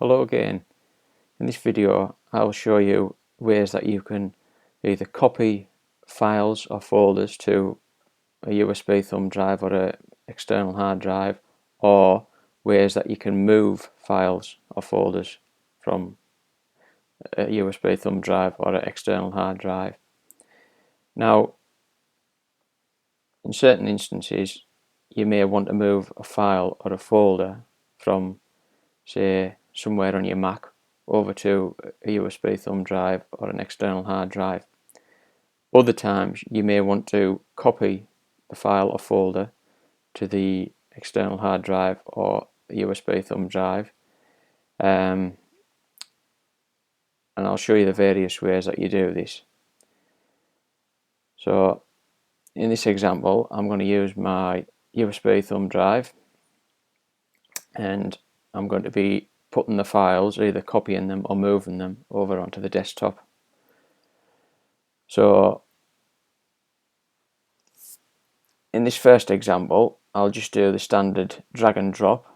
Hello again. In this video I'll show you ways that you can either copy files or folders to a USB thumb drive or an external hard drive, or ways that you can move files or folders from a USB thumb drive or an external hard drive. Now, in certain instances you may want to move a file or a folder from, say, somewhere on your Mac over to a USB thumb drive or an external hard drive. Other times you may want to copy the file or folder to the external hard drive or the USB thumb drive, and I'll show you the various ways that you do this. So in this example I'm going to use my USB thumb drive, and I'm going to be putting the files, either copying them or moving them over onto the desktop. So in this first example I'll just do the standard drag and drop.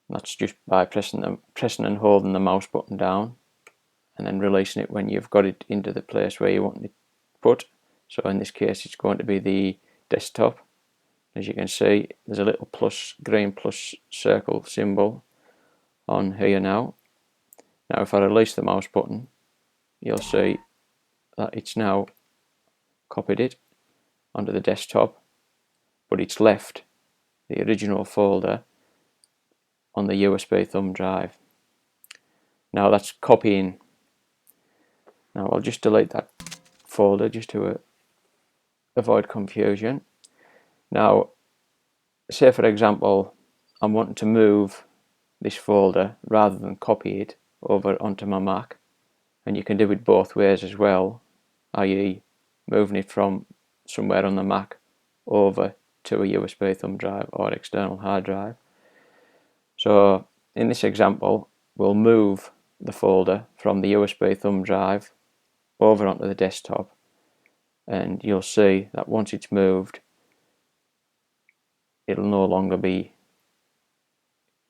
That's just by pressing and holding the mouse button down and then releasing it when you've got it into the place where you want it put. So in this case it's going to be the desktop. As you can see, there's a little green plus circle symbol on here now. Now if I release the mouse button, you'll see that it's now copied it onto the desktop, but it's left the original folder on the USB thumb drive. Now that's copying. Now I'll just delete that folder just to avoid confusion. Now, say for example I'm wanting to move this folder rather than copy it over onto my Mac, and you can do it both ways as well, i.e. moving it from somewhere on the Mac over to a USB thumb drive or external hard drive. So in this example we'll move the folder from the USB thumb drive over onto the desktop, and you'll see that once it's moved it'll no longer be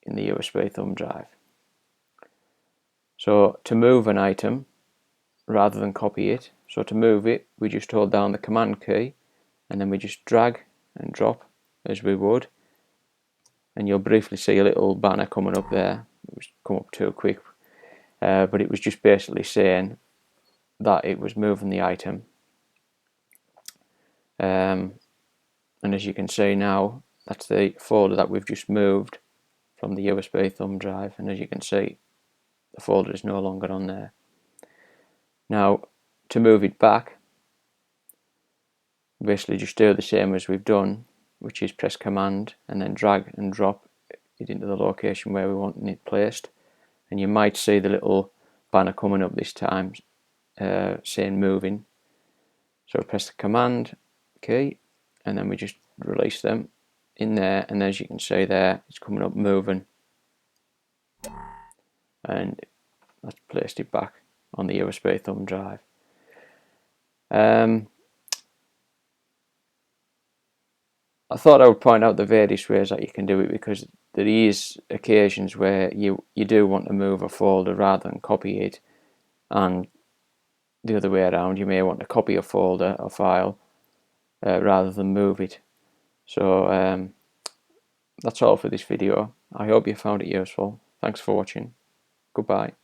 in the USB thumb drive. So to move an item rather than copy it, so to move it we just hold down the command key and then we just drag and drop as we would, and you'll briefly see a little banner coming up there. It was come up too quick, but it was just basically saying that it was moving the item, and as you can see now that's the folder that we've just moved from the USB thumb drive, and as you can see the folder is no longer on there. Now to move it back, basically just do the same as we've done, which is press command and then drag and drop it into the location where we want it placed, and you might see the little banner coming up this time saying moving. So press the command key and then we just release them in there, and as you can see there it's coming up moving, and that's placed it back on the USB thumb drive. I thought I would point out the various ways that you can do it, because there is occasions where you do want to move a folder rather than copy it, and the other way around, you may want to copy a folder or file rather than move it. So that's all for this video. I hope you found it useful. Thanks for watching. Goodbye.